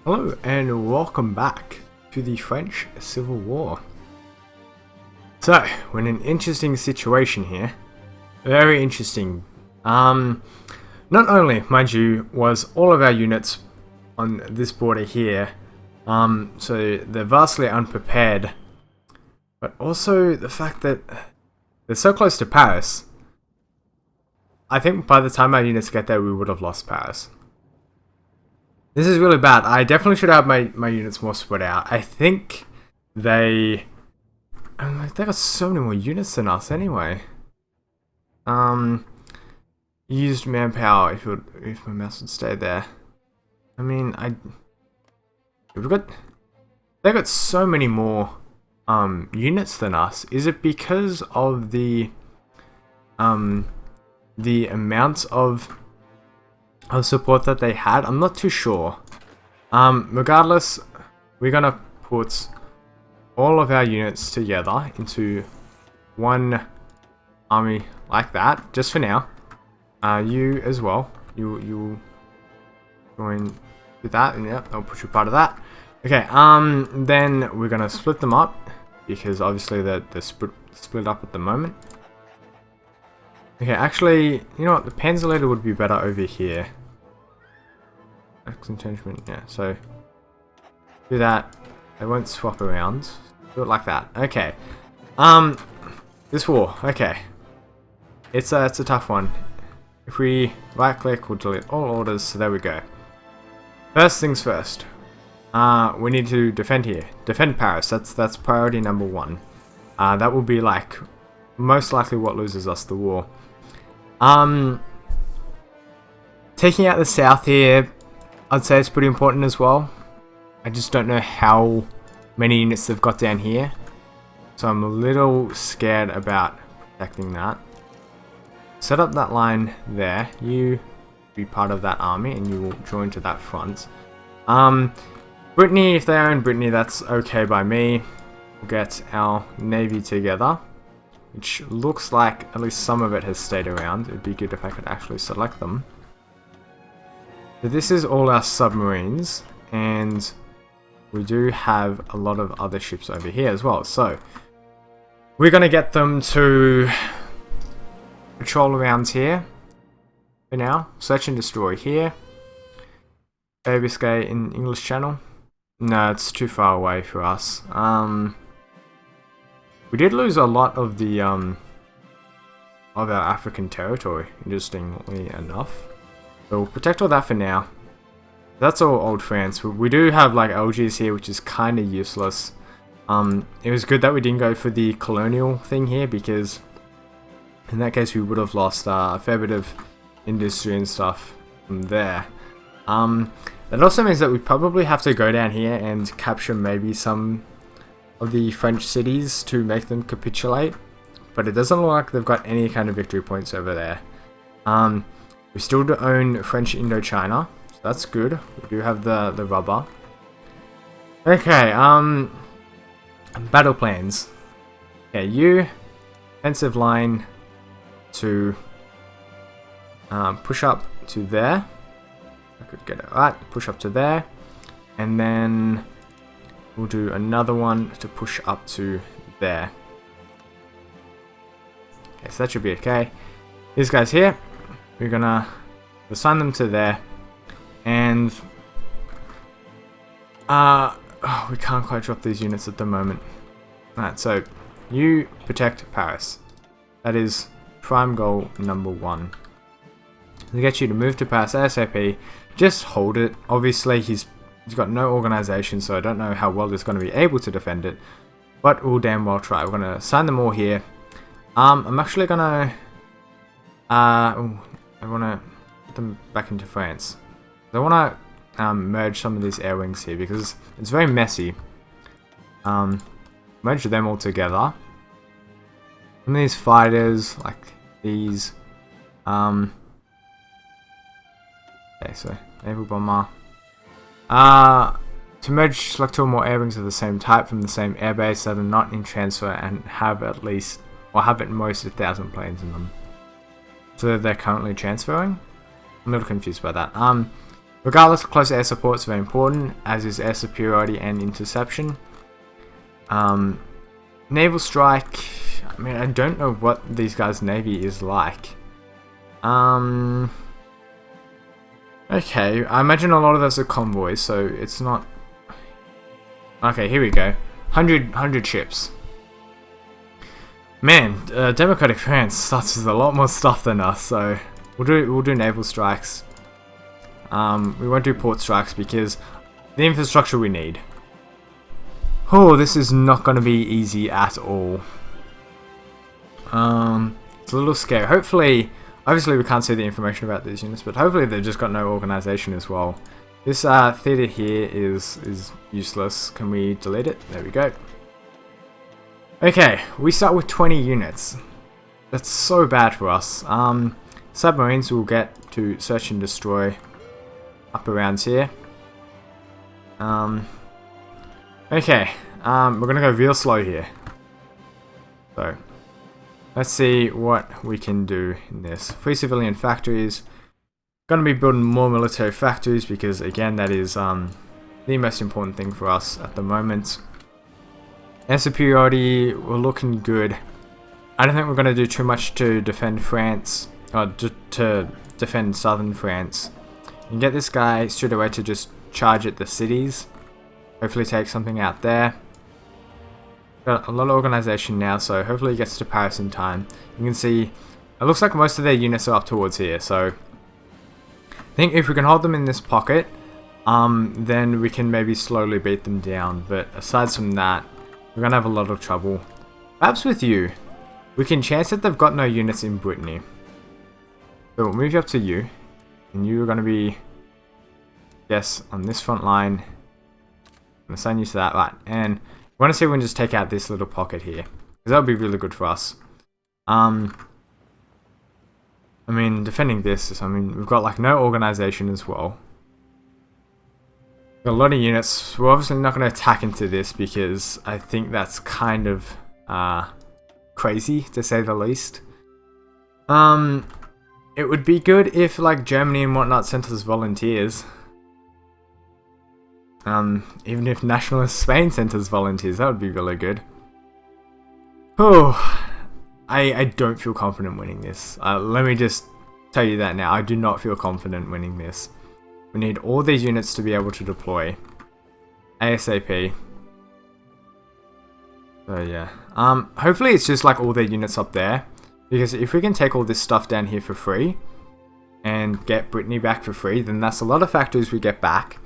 Hello and welcome back to the French Civil War. So, we're in an interesting situation here. Very interesting. Not only, mind you, was all of our units on this border here, so they're vastly unprepared, but also the fact that they're so close to Paris. I think by the time our units get there, we would have lost Paris. This is really bad. I definitely should have my units more spread out. I think they got so many more units than us anyway. Used manpower if my mouse would stay there. I mean, they got so many more units than us. Is it because of the amount of support that they had? I'm not too sure. Regardless, we're gonna put all of our units together into one army like that, just for now. You as well. You join with that, and yeah, I'll put you part of that. Okay. Then we're gonna split them up because obviously they're split up at the moment. Okay, actually, you know what? The Panzer Leader would be better over here. Entrenchment, yeah. So do that. They won't swap around. Do it like that. Okay. This war. Okay. It's a tough one. If we right click, we'll delete all orders. So there we go. First things first. We need to defend here. Defend Paris. That's priority number one. That will be like most likely what loses us the war. Taking out the south here, I'd say it's pretty important as well. I just don't know how many units they've got down here, so I'm a little scared about protecting that. Set up that line there. You be part of that army and you will join to that front. Brittany, if they own Brittany, that's okay by me. We'll get our navy together, which looks like at least some of it has stayed around. It'd be good if I could actually select them. So this is all our submarines, and we do have a lot of other ships over here as well. So we're going to get them to patrol around here for now. Search and destroy here. Bay Biscay in English Channel. No, it's too far away for us. We did lose a lot of the of our African territory, interestingly enough. So we'll protect all that for now. That's all old France. We do have like Algiers here, which is kind of useless. It was good that we didn't go for the colonial thing here, because in that case we would have lost a fair bit of industry and stuff from there. That also means that we probably have to go down here and capture maybe some of the French cities to make them capitulate, but it doesn't look like they've got any kind of victory points over there. We still do own French Indochina, so that's good. We do have the rubber. Okay, battle plans. Okay, you defensive line to push up to there. I could get it right. Push up to there, and then we'll do another one to push up to there. Okay, so that should be okay. These guys here, we're gonna assign them to there, and we can't quite drop these units at the moment. Alright, so you protect Paris. That is prime goal number one. To get you to move to Paris ASAP, just hold it. Obviously, he's got no organization, so I don't know how well he's going to be able to defend it, but we'll damn well try. We're going to assign them all here. I'm actually going to I want to put them back into France. I want to merge some of these air wings here because it's very messy. Merge them all together. Some of these fighters, like these. Okay, so naval bomber. To merge, select two or more air wings of the same type from the same airbase that are not in transfer and have at least, or have at most 1,000 planes in them. So they're currently transferring? I'm a little confused by that. Regardless, close air support is very important, as is air superiority and interception. Naval strike. I mean, I don't know what these guys' navy is like. Okay, I imagine a lot of those are convoys, so it's not. Okay, here we go. 100 ships. Man, Democratic France starts with a lot more stuff than us, so we'll do naval strikes. We won't do port strikes because the infrastructure we need. Oh, this is not going to be easy at all. It's a little scary. Hopefully, obviously we can't see the information about these units, but hopefully they've just got no organization as well. This theater here is useless. Can we delete it? There we go. Okay, we start with 20 units. That's so bad for us. Submarines will get to search and destroy up around here. Okay, we're gonna go real slow here. So, let's see what we can do in this. 3 civilian factories. Gonna be building more military factories because, again, that is the most important thing for us at the moment. Air superiority, we're looking good. I don't think we're gonna do too much to defend France, or to defend southern France. You can get this guy straight away to just charge at the cities. Hopefully take something out there. Got a lot of organization now, so hopefully he gets to Paris in time. You can see, it looks like most of their units are up towards here, so I think if we can hold them in this pocket, then we can maybe slowly beat them down. But aside from that, we're gonna have a lot of trouble. Perhaps with you, we can chance that they've got no units in Brittany. So we'll move you up to you, and you are gonna be, yes, on this front line. I'm gonna assign you to that, right? And we want to see if we can just take out this little pocket here, because that would be really good for us. I mean, defending this, I mean, we've got like no organization as well. Got a lot of units. We're obviously not going to attack into this because I think that's kind of crazy, to say the least. It would be good if like Germany and whatnot sent us volunteers. Even if nationalist Spain sent us volunteers, that would be really good. Oh, I don't feel confident winning this. Let me just tell you that now. I do not feel confident winning this. We need all these units to be able to deploy ASAP. So yeah. Hopefully it's just like all their units up there. Because if we can take all this stuff down here for free and get Brittany back for free, then that's a lot of factories we get back.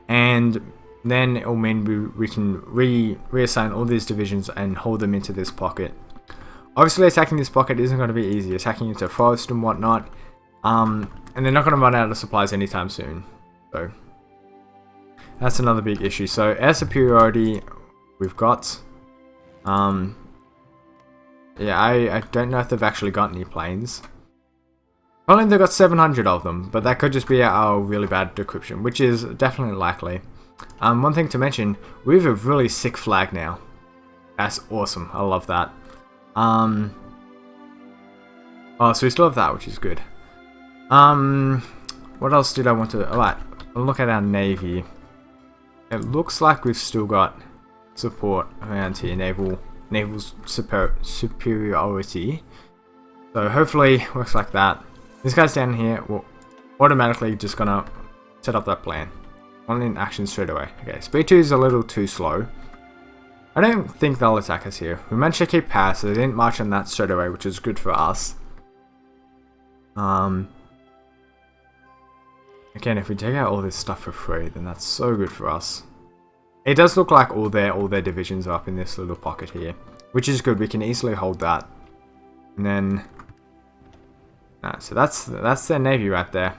And then it'll mean we can reassign all these divisions and hold them into this pocket. Obviously attacking this pocket isn't going to be easy, attacking into forest and whatnot. And they're not going to run out of supplies anytime soon. So that's another big issue. So air superiority we've got. Yeah, I don't know if they've actually got any planes. Only they've got 700 of them, but that could just be our really bad decryption, which is definitely likely. One thing to mention, we have a really sick flag now. That's awesome. I love that. Oh, so we still have that, which is good. What else did I want to... Alright, I'll look at our navy. It looks like we've still got support around here, naval superiority. So hopefully works like that. This guy's down here, we're automatically just gonna set up that plan. One in action straight away. Okay, speed 2 is a little too slow. I don't think they'll attack us here. We managed to keep Paris, so they didn't march on that straight away, which is good for us. Again, if we take out all this stuff for free, then that's so good for us. It does look like all their divisions are up in this little pocket here, which is good. We can easily hold that. And then, so that's their navy right there.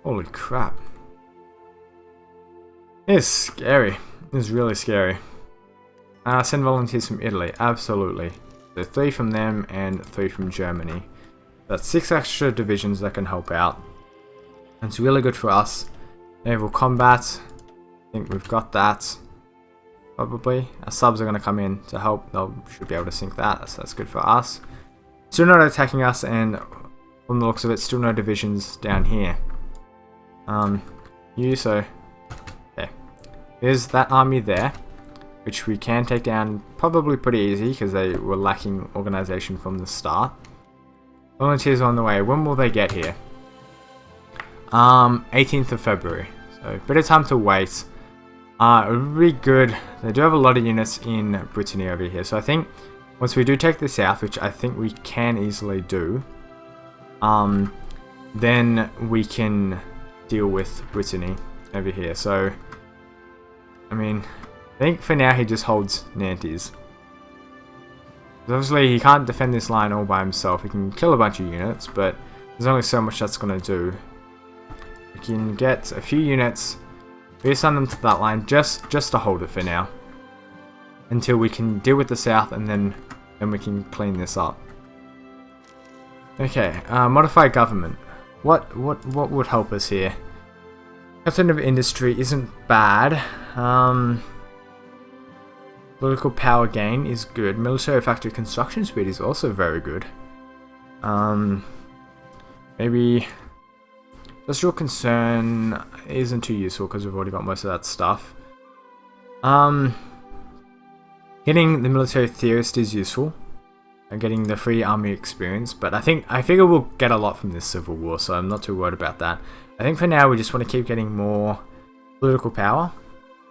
Holy crap! It's scary. It's really scary. Send volunteers from Italy, absolutely. So 3 from them and 3 from Germany. That's 6 extra divisions that can help out. It's really good for us. Naval combat. I think we've got that. Probably. Our subs are going to come in to help. They should be able to sink that. So that's good for us. Still not attacking us, and from the looks of it, still no divisions down here. So okay, there's that army there, which we can take down probably pretty easy because they were lacking organization from the start. Volunteers on the way. When will they get here? 18th of February. So a bit of time to wait. Really good. They do have a lot of units in Brittany over here. So I think once we do take the south, which I think we can easily do, then we can deal with Brittany over here. So, I mean, I think for now he just holds Nantes. Obviously he can't defend this line all by himself. He can kill a bunch of units, but there's only so much that's going to do. We can get a few units, reassign them to that line just to hold it for now, until we can deal with the south, and then we can clean this up. Okay, modify government. What would help us here? Captain of industry isn't bad. Political power gain is good. Military factory construction speed is also very good. Maybe industrial concern isn't too useful because we've already got most of that stuff. Getting the military theorist is useful. And getting the free army experience, but I figure we'll get a lot from this civil war, so I'm not too worried about that. I think for now we just want to keep getting more political power.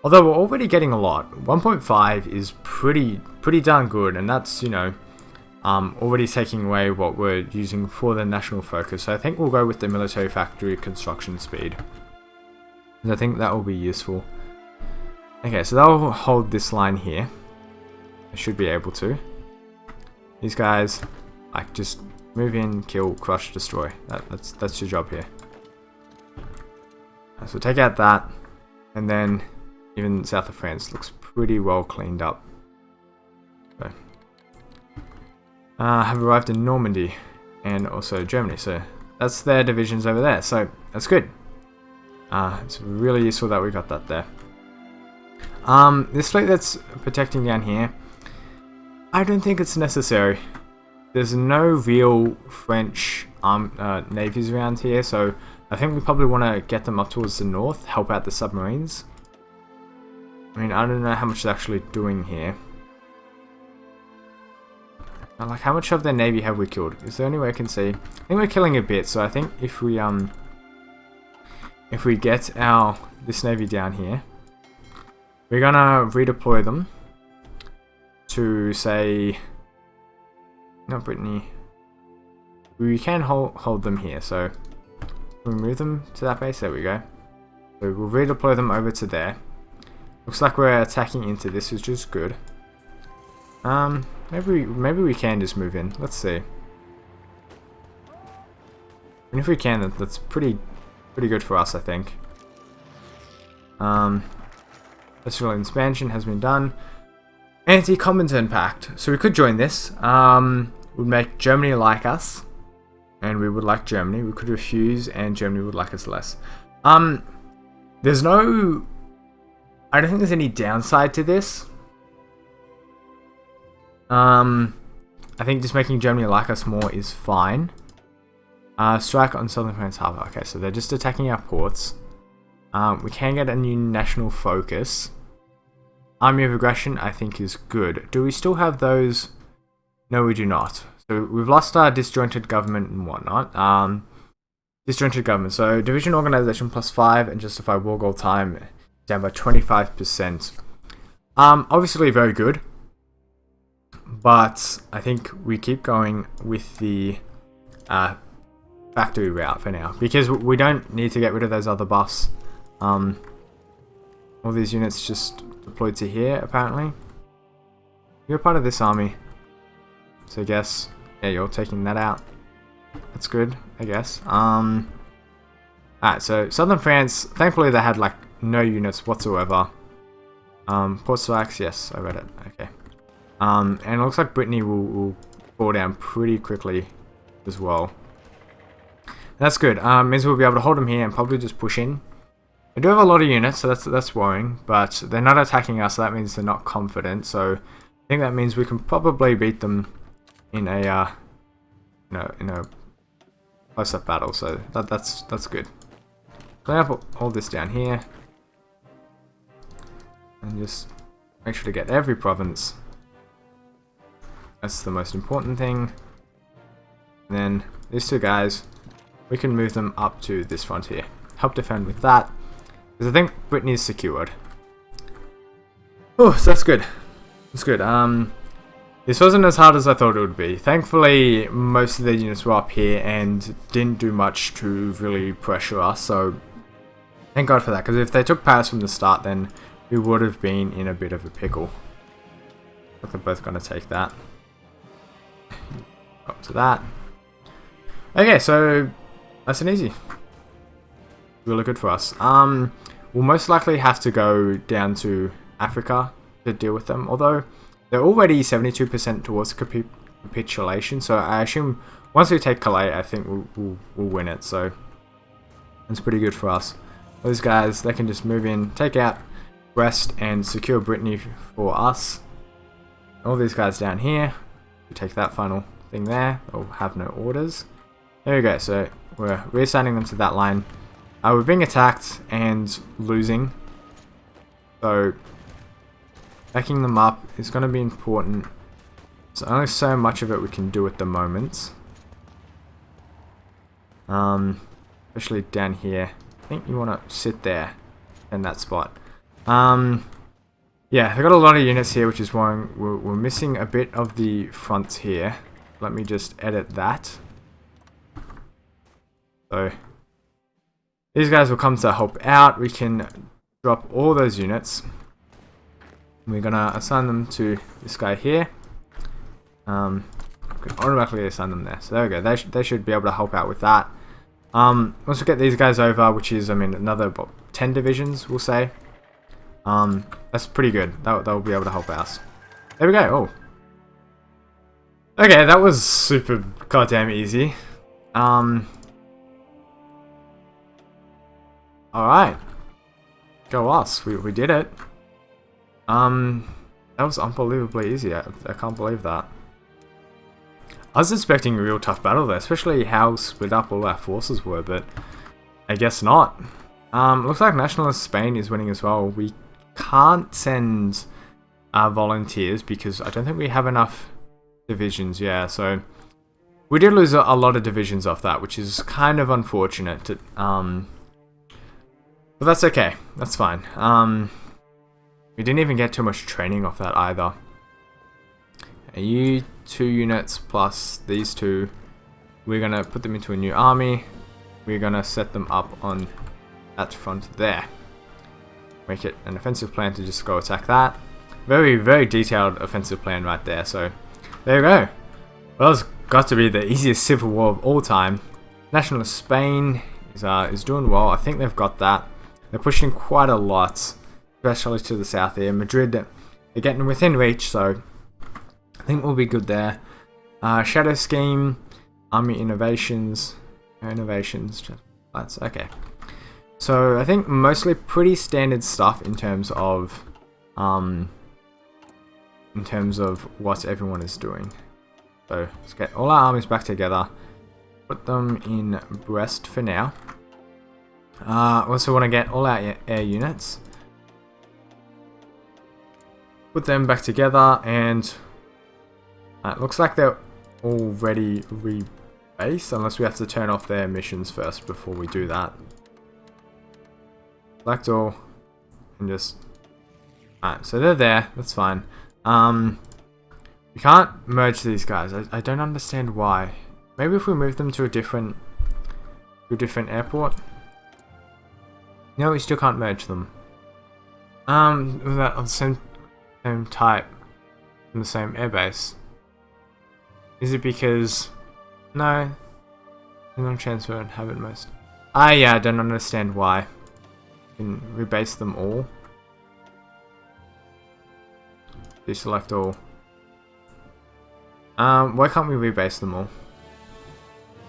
Although we're already getting a lot. 1.5 is pretty darn good, and that's, you know, already taking away what we're using for the national focus. So I think we'll go with the military factory construction speed, because I think that will be useful. Okay, so they'll hold this line here. I should be able to. These guys, like, just move in, kill, crush, destroy. That's your job here. So take out that, and then even south of France looks pretty well cleaned up. So, have arrived in Normandy and also Germany. So that's their divisions over there. So that's good. It's really useful that we got that there. This fleet that's protecting down here, I don't think it's necessary. There's no real French navies around here, so I think we probably want to get them up towards the north, help out the submarines. I mean, I don't know how much they're actually doing here. Like, how much of their navy have we killed? Is there any way I can see? I think we're killing a bit, so I think if we get this navy down here, we're gonna redeploy them to, say, not Brittany. We can hold them here, so we move them to that base. There we go. So we'll redeploy them over to there. Looks like we're attacking into this, which is good. Maybe we can just move in. Let's see. And if we can, that's pretty good for us, I think. Industrial expansion has been done. Anti-Comintern Pact. So we could join this. Would make Germany like us, and we would like Germany. We could refuse, and Germany would like us less. There's no... I don't think there's any downside to this. I think just making Germany like us more is fine. Strike on southern France harbour. Okay, so they're just attacking our ports. We can get a new national focus. Army of aggression, I think, is good. Do we still have those? No, we do not. So we've lost our disjointed government and whatnot. Disjointed government. So division organization +5 and justify war goal time down by 25%. Obviously very good. But I think we keep going with the factory route for now, because we don't need to get rid of those other buffs. All these units just deployed to here, apparently. You're part of this army, so I guess, yeah, you're taking that out. That's good, I guess. Alright, so southern France, thankfully they had like no units whatsoever. Port Sfax, yes, I read it. Okay. And it looks like Brittany will fall down pretty quickly as well. That's good. Means we'll be able to hold them here and probably just push in. They do have a lot of units, so that's worrying, but they're not attacking us, so that means they're not confident. So I think that means we can probably beat them in a close-up battle. So that's good. clean up all this down here. And just make sure to get every province. That's the most important thing. And then these two guys, we can move them up to this frontier. Help defend with that. Because I think Brittany is secured. Oh, so that's good. That's good. This wasn't as hard as I thought it would be. Thankfully, most of the units were up here and didn't do much to really pressure us. So, thank God for that. Because if they took Paris from the start, then we would have been in a bit of a pickle. I think they're both going to take that. Up to that. Okay, so that's an easy. Really good for us. We'll most likely have to go down to Africa to deal with them. Although they're already 72% towards capitulation, so I assume once we take Calais, I think we'll win it. So that's pretty good for us. Those guys, they can just move in, take out Brest, and secure Brittany for us. All these guys down here, we take that final thing there. They'll have no orders. There we go. So we're reassigning them to that line. We're being attacked and losing. So backing them up is going to be important. There's only so much of it we can do at the moment. Especially down here. I think you want to sit there in that spot. Yeah, they've got a lot of units here, which is why we're missing a bit of the fronts here. Let me just edit that. So these guys will come to help out. We can drop all those units. We're gonna assign them to this guy here. We can automatically assign them there. So there we go. They should be able to help out with that. Once we get these guys over, which is, I mean, another about 10 divisions, we'll say. That's pretty good. They'll be able to help us. There we go. Oh. Okay, that was super goddamn easy. Alright. Go us. We did it. That was unbelievably easy. I can't believe that. I was expecting a real tough battle there, especially how split up all our forces were, but I guess not. Looks like Nationalist Spain is winning as well. We can't send volunteers because I don't think we have enough divisions, yeah, so we did lose a lot of divisions off that, which is kind of unfortunate. But that's okay. That's fine. We didn't even get too much training off that either. You 2 units plus these 2, we're gonna put them into a new army. We're gonna set them up on that front there. Make it an offensive plan to just go attack that. Very, very detailed offensive plan right there. So there you go. Well, it's got to be the easiest civil war of all time. Nationalist Spain is doing well. I think they've got that. They're pushing quite a lot, especially to the south here. Madrid, they're getting within reach, so I think we'll be good there. Shadow Scheme, Army Innovations, that's okay. So I think mostly pretty standard stuff in terms of what everyone is doing. So let's get all our armies back together, put them in Brest for now. Also want to get all our air units, put them back together, and it looks like they're already rebased, unless we have to turn off their missions first before we do that. Select all, and just... Alright, so they're there, that's fine. We can't merge these guys, I don't understand why. Maybe if we move them to a different airport? No, we still can't merge them. That on the same type, in the same airbase. Is it because... No. Non-transfer and have it most... yeah, I don't understand why. Can rebase them all. Deselect all. Why can't we rebase them all?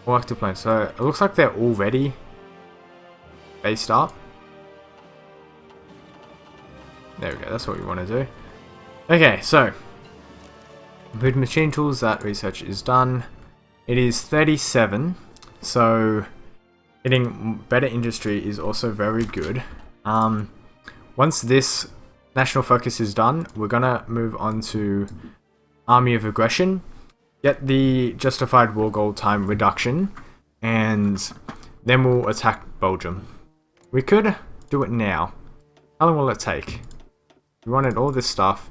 All active planes. So it looks like they're already based up. There we go, that's what we want to do. Okay, so with machine tools, that research is done. It is 37, so Getting better industry is also very good. Once this national focus is done, we're gonna move on to army of aggression, get the justified war goal time reduction, and then we'll attack Belgium. We could do it now. How long will it take? We wanted all this stuff.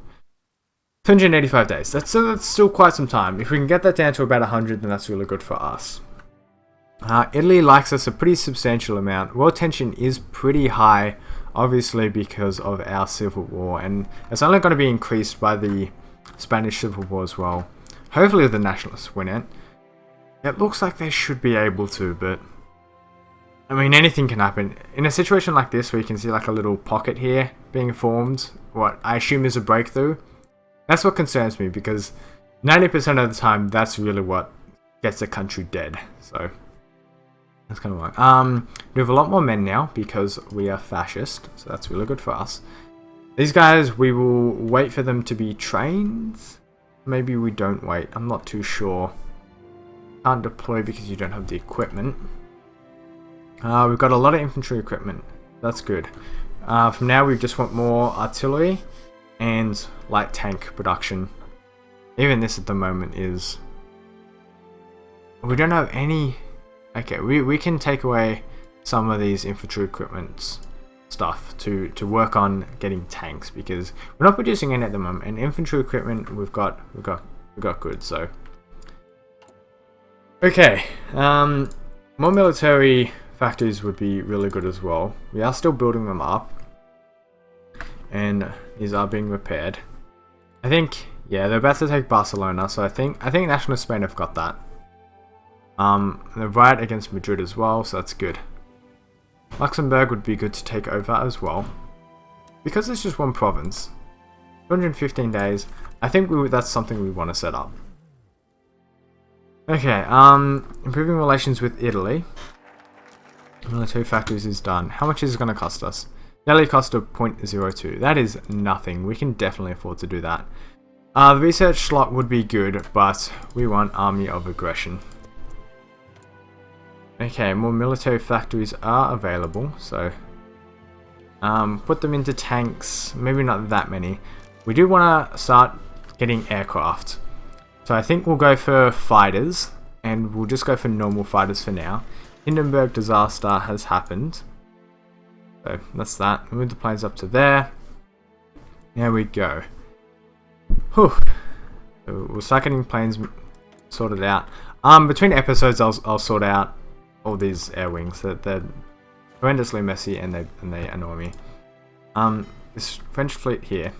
285 days. That's still quite some time. If we can get that down to about 100, then that's really good for us. Italy likes us a pretty substantial amount. World tension is pretty high, obviously because of our civil war, and it's only going to be increased by the Spanish Civil War as well. Hopefully the nationalists win it. It looks like they should be able to, but I mean, anything can happen. In a situation like this where you can see like a little pocket here being formed, what I assume is a breakthrough, that's what concerns me, because 90% of the time that's really what gets a country dead. So that's kind of like, we have a lot more men now because we are fascist, so that's really good for us. These guys, we will wait for them to be trained. Maybe we don't wait, I'm not too sure. Can't deploy because you don't have the equipment. We've got a lot of infantry equipment, that's good. From now we just want more artillery and light tank production. Even this at the moment is... we don't have any... okay, we can take away some of these infantry equipment stuff to work on getting tanks, because we're not producing any at the moment, and infantry equipment we've got good. So okay, more military factories would be really good as well. We are still building them up, and these are being repaired. I think, yeah, they're about to take Barcelona, so I think National Spain have got that. The riot against Madrid as well, so that's good. Luxembourg would be good to take over as well, because it's just one province. 215 days. I think that's something we want to set up. Okay, improving relations with Italy. Military factories is done. How much is it going to cost us? Daily cost of 0.02. That is nothing. We can definitely afford to do that. The research slot would be good, but we want army of aggression. Okay, more military factories are available, so put them into tanks. Maybe not that many. We do want to start getting aircraft, so I think we'll go for fighters, and we'll just go for normal fighters for now. Hindenburg disaster has happened, so that's that. Move the planes up to there. There we go. Whew. So we'll start getting planes sorted out. Between episodes, I'll sort out all these air wings. They're horrendously messy, and they annoy me. This French fleet here.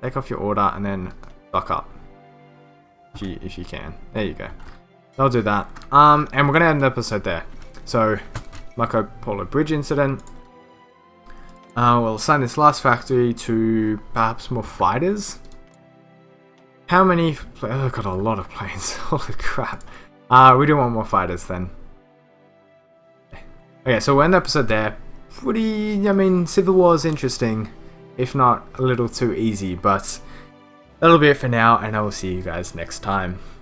Take off your order and then stock up, if you can. There you go. I'll do that. And we're gonna end the episode there. So, Marco Polo Bridge incident. We'll assign this last factory to perhaps more fighters. How many? Oh, I've got a lot of planes. Holy crap. We do want more fighters then. Okay, so we'll end the episode there. Pretty, I mean, Civil War is interesting, if not a little too easy, but that'll be it for now, and I will see you guys next time.